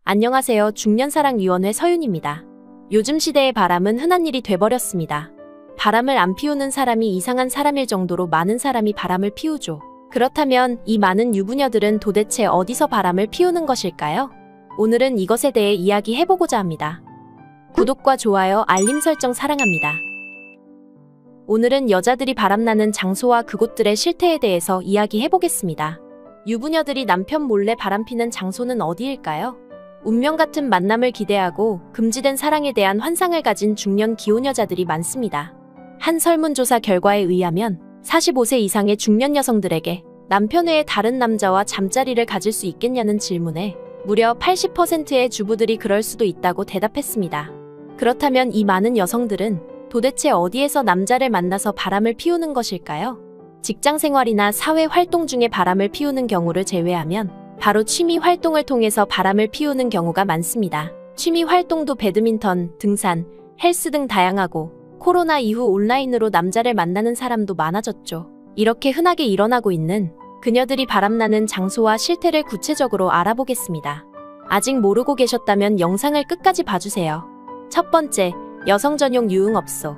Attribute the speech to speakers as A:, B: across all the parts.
A: 안녕하세요. 중년사랑위원회 서윤입니다. 요즘 시대의 바람은 흔한 일이 돼버렸습니다. 바람을 안 피우는 사람이 이상한 사람일 정도로 많은 사람이 바람을 피우죠. 그렇다면 이 많은 유부녀들은 도대체 어디서 바람을 피우는 것일까요? 오늘은 이것에 대해 이야기해보고자 합니다. 구독과 좋아요, 알림 설정 사랑합니다. 오늘은 여자들이 바람나는 장소와 그곳들의 실태에 대해서 이야기해보겠습니다. 유부녀들이 남편 몰래 바람피는 장소는 어디일까요? 운명 같은 만남을 기대하고 금지된 사랑에 대한 환상을 가진 중년 기혼 여자들이 많습니다. 한 설문조사 결과에 의하면 45세 이상의 중년 여성들에게 남편 외에 다른 남자와 잠자리를 가질 수 있겠냐는 질문에 무려 80%의 주부들이 그럴 수도 있다고 대답했습니다. 그렇다면 이 많은 여성들은 도대체 어디에서 남자를 만나서 바람을 피우는 것일까요? 직장 생활이나 사회 활동 중에 바람을 피우는 경우를 제외하면 바로 취미 활동을 통해서 바람을 피우는 경우가 많습니다. 취미 활동도 배드민턴, 등산, 헬스 등 다양하고 코로나 이후 온라인으로 남자를 만나는 사람도 많아졌죠. 이렇게 흔하게 일어나고 있는 그녀들이 바람나는 장소와 실태를 구체적으로 알아보겠습니다. 아직 모르고 계셨다면 영상을 끝까지 봐주세요. 첫 번째, 여성 전용 유흥업소.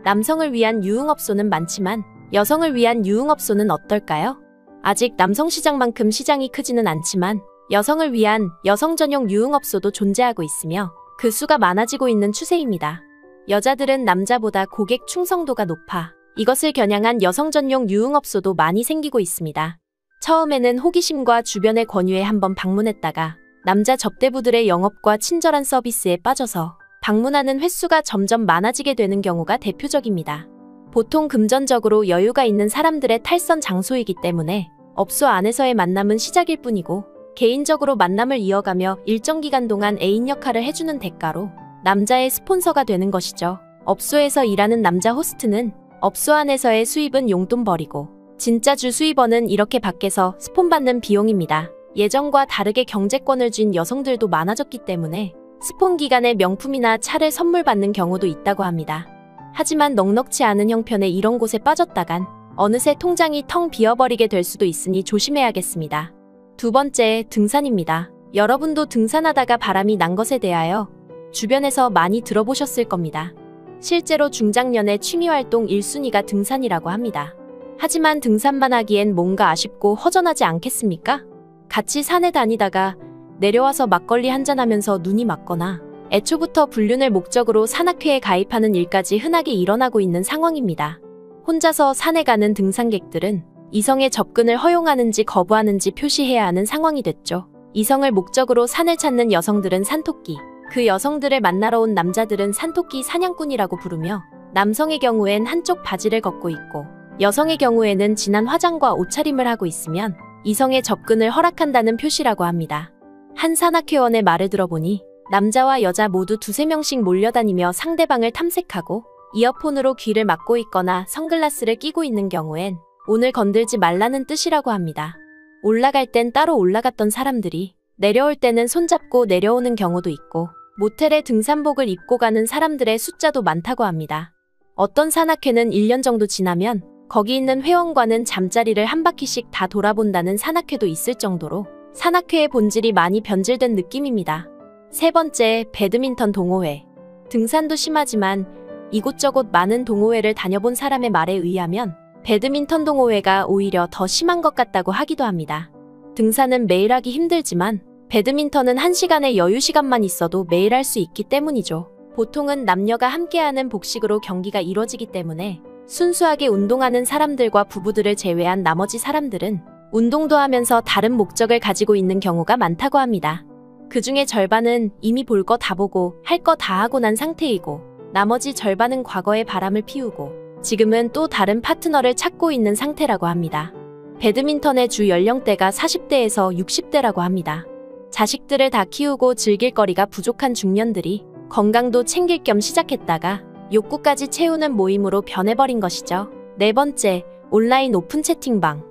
A: 남성을 위한 유흥업소는 많지만 여성을 위한 유흥업소는 어떨까요? 아직 남성 시장만큼 시장이 크지는 않지만 여성을 위한 여성 전용 유흥업소도 존재하고 있으며 그 수가 많아지고 있는 추세입니다. 여자들은 남자보다 고객 충성도가 높아 이것을 겨냥한 여성 전용 유흥업소도 많이 생기고 있습니다. 처음에는 호기심과 주변의 권유에 한번 방문했다가 남자 접대부들의 영업과 친절한 서비스에 빠져서 방문하는 횟수가 점점 많아지게 되는 경우가 대표적입니다. 보통 금전적으로 여유가 있는 사람들의 탈선 장소이기 때문에 업소 안에서의 만남은 시작일 뿐이고 개인적으로 만남을 이어가며 일정 기간 동안 애인 역할을 해주는 대가로 남자의 스폰서가 되는 것이죠. 업소에서 일하는 남자 호스트는 업소 안에서의 수입은 용돈벌이고 진짜 주 수입원은 이렇게 밖에서 스폰 받는 비용입니다. 예전과 다르게 경제권을 쥔 여성들도 많아졌기 때문에 스폰 기간에 명품이나 차를 선물 받는 경우도 있다고 합니다. 하지만 넉넉지 않은 형편의 이런 곳에 빠졌다간 어느새 통장이 텅 비어버리게 될 수도 있으니 조심해야겠습니다. 두 번째, 등산입니다. 여러분도 등산하다가 바람이 난 것에 대하여 주변에서 많이 들어보셨을 겁니다. 실제로 중장년의 취미활동 1순위가 등산이라고 합니다. 하지만 등산만 하기엔 뭔가 아쉽고 허전하지 않겠습니까? 같이 산에 다니다가 내려와서 막걸리 한잔하면서 눈이 맞거나 애초부터 불륜을 목적으로 산악회에 가입하는 일까지 흔하게 일어나고 있는 상황입니다. 혼자서 산에 가는 등산객들은 이성의 접근을 허용하는지 거부하는지 표시해야 하는 상황이 됐죠. 이성을 목적으로 산을 찾는 여성들은 산토끼, 그 여성들을 만나러 온 남자들은 산토끼 사냥꾼이라고 부르며 남성의 경우엔 한쪽 바지를 걷고 있고 여성의 경우에는 진한 화장과 옷차림을 하고 있으면 이성의 접근을 허락한다는 표시라고 합니다. 한 산악회원의 말을 들어보니 남자와 여자 모두 두세 명씩 몰려다니며 상대방을 탐색하고 이어폰으로 귀를 막고 있거나 선글라스를 끼고 있는 경우엔 오늘 건들지 말라는 뜻이라고 합니다. 올라갈 땐 따로 올라갔던 사람들이 내려올 때는 손잡고 내려오는 경우도 있고 모텔에 등산복을 입고 가는 사람들의 숫자도 많다고 합니다. 어떤 산악회는 1년 정도 지나면 거기 있는 회원과는 잠자리를 한 바퀴씩 다 돌아본다는 산악회도 있을 정도로 산악회의 본질이 많이 변질된 느낌입니다. 세 번째, 배드민턴 동호회. 등산도 심하지만 이곳저곳 많은 동호회를 다녀본 사람의 말에 의하면 배드민턴 동호회가 오히려 더 심한 것 같다고 하기도 합니다. 등산은 매일 하기 힘들지만 배드민턴은 1시간의 여유 시간만 있어도 매일 할 수 있기 때문이죠. 보통은 남녀가 함께하는 복식으로 경기가 이뤄지기 때문에 순수하게 운동하는 사람들과 부부들을 제외한 나머지 사람들은 운동도 하면서 다른 목적을 가지고 있는 경우가 많다고 합니다. 그 중에 절반은 이미 볼 거 다 보고 할 거 다 하고 난 상태이고 나머지 절반은 과거에 바람을 피우고 지금은 또 다른 파트너를 찾고 있는 상태라고 합니다. 배드민턴의 주 연령대가 40대에서 60대라고 합니다. 자식들을 다 키우고 즐길 거리가 부족한 중년들이 건강도 챙길 겸 시작했다가 욕구까지 채우는 모임으로 변해버린 것이죠. 네 번째, 온라인 오픈 채팅방.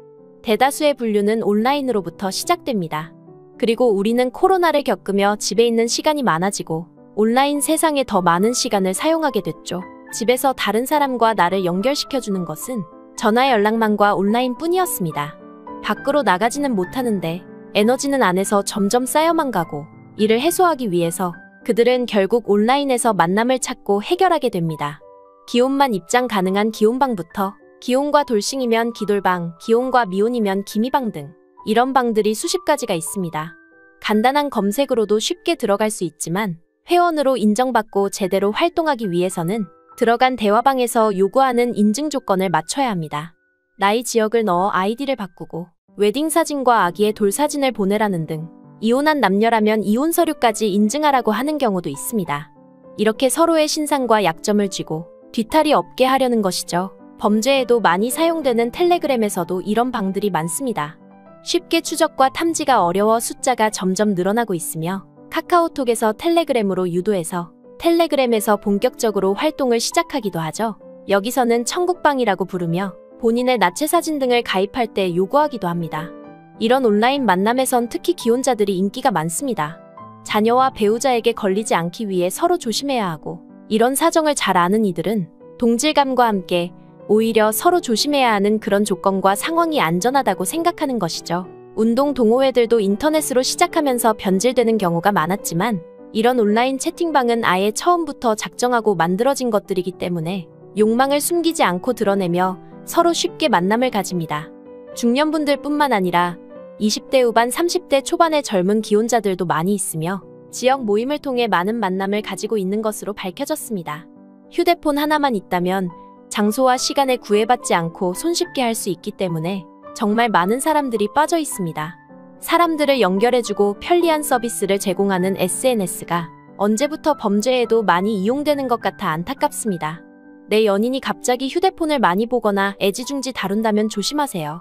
A: 대다수의 불륜은 온라인으로부터 시작됩니다. 그리고 우리는 코로나를 겪으며 집에 있는 시간이 많아지고 온라인 세상에 더 많은 시간을 사용하게 됐죠. 집에서 다른 사람과 나를 연결시켜주는 것은 전화 연락망과 온라인뿐이었습니다. 밖으로 나가지는 못하는데 에너지는 안에서 점점 쌓여만 가고 이를 해소하기 위해서 그들은 결국 온라인에서 만남을 찾고 해결하게 됩니다. 기혼만 입장 가능한 기혼방부터 기혼과 돌싱이면 기돌방, 기혼과 미혼이면 기미방 등 이런 방들이 수십 가지가 있습니다. 간단한 검색으로도 쉽게 들어갈 수 있지만 회원으로 인정받고 제대로 활동하기 위해서는 들어간 대화방에서 요구하는 인증 조건을 맞춰야 합니다. 나이, 지역을 넣어 아이디를 바꾸고 웨딩 사진과 아기의 돌 사진을 보내라는 등 이혼한 남녀라면 이혼 서류까지 인증하라고 하는 경우도 있습니다. 이렇게 서로의 신상과 약점을 쥐고 뒤탈이 없게 하려는 것이죠. 범죄에도 많이 사용되는 텔레그램에서도 이런 방들이 많습니다. 쉽게 추적과 탐지가 어려워 숫자가 점점 늘어나고 있으며 카카오톡에서 텔레그램으로 유도해서 텔레그램에서 본격적으로 활동을 시작하기도 하죠. 여기서는 천국방이라고 부르며 본인의 나체 사진 등을 가입할 때 요구하기도 합니다. 이런 온라인 만남에선 특히 기혼자들이 인기가 많습니다. 자녀와 배우자에게 걸리지 않기 위해 서로 조심해야 하고 이런 사정을 잘 아는 이들은 동질감과 함께 오히려 서로 조심해야 하는 그런 조건과 상황이 안전하다고 생각하는 것이죠. 운동 동호회들도 인터넷으로 시작하면서 변질되는 경우가 많았지만 이런 온라인 채팅방은 아예 처음부터 작정하고 만들어진 것들이기 때문에 욕망을 숨기지 않고 드러내며 서로 쉽게 만남을 가집니다. 중년분들 뿐만 아니라 20대 후반 30대 초반의 젊은 기혼자들도 많이 있으며 지역 모임을 통해 많은 만남을 가지고 있는 것으로 밝혀졌습니다. 휴대폰 하나만 있다면 장소와 시간에 구애받지 않고 손쉽게 할 수 있기 때문에 정말 많은 사람들이 빠져 있습니다. 사람들을 연결해주고 편리한 서비스를 제공하는 SNS가 언제부터 범죄에도 많이 이용되는 것 같아 안타깝습니다. 내 연인이 갑자기 휴대폰을 많이 보거나 애지중지 다룬다면 조심하세요.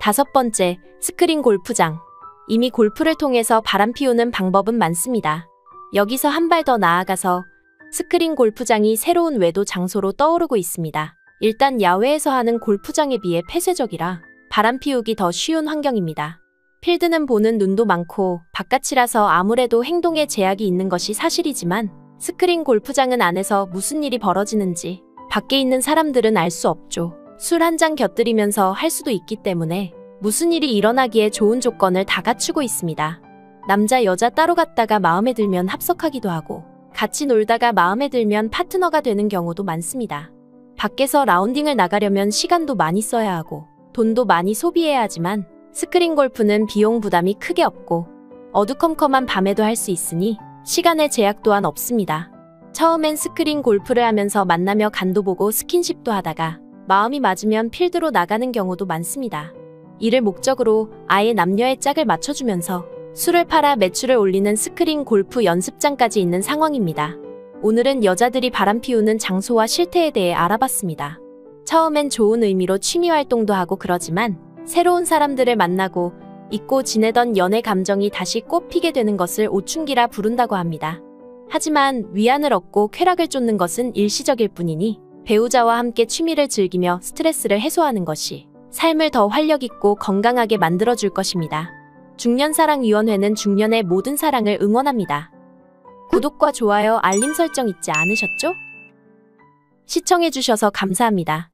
A: 5번째, 스크린 골프장. 이미 골프를 통해서 바람 피우는 방법은 많습니다. 여기서 한 발 더 나아가서 스크린 골프장이 새로운 외도 장소로 떠오르고 있습니다. 일단 야외에서 하는 골프장에 비해 폐쇄적이라 바람 피우기 더 쉬운 환경입니다. 필드는 보는 눈도 많고 바깥이라서 아무래도 행동에 제약이 있는 것이 사실이지만 스크린 골프장은 안에서 무슨 일이 벌어지는지 밖에 있는 사람들은 알 수 없죠. 술 한 잔 곁들이면서 할 수도 있기 때문에 무슨 일이 일어나기에 좋은 조건을 다 갖추고 있습니다. 남자, 여자 따로 갔다가 마음에 들면 합석하기도 하고 같이 놀다가 마음에 들면 파트너가 되는 경우도 많습니다. 밖에서 라운딩을 나가려면 시간도 많이 써야 하고 돈도 많이 소비해야 하지만 스크린 골프는 비용 부담이 크게 없고 어두컴컴한 밤에도 할 수 있으니 시간의 제약 또한 없습니다. 처음엔 스크린 골프를 하면서 만나며 간도 보고 스킨십도 하다가 마음이 맞으면 필드로 나가는 경우도 많습니다. 이를 목적으로 아예 남녀의 짝을 맞춰주면서 술을 팔아 매출을 올리는 스크린 골프 연습장까지 있는 상황입니다. 오늘은 여자들이 바람 피우는 장소와 실태에 대해 알아봤습니다. 처음엔 좋은 의미로 취미활동도 하고 그러지만 새로운 사람들을 만나고 잊고 지내던 연애 감정이 다시 꽃피게 되는 것을 오춘기라 부른다고 합니다. 하지만 위안을 얻고 쾌락을 쫓는 것은 일시적일 뿐이니 배우자와 함께 취미를 즐기며 스트레스를 해소하는 것이 삶을 더 활력있고 건강하게 만들어줄 것입니다. 중년사랑위원회는 중년의 모든 사랑을 응원합니다. 구독과 좋아요, 알림 설정 잊지 않으셨죠? 시청해주셔서 감사합니다.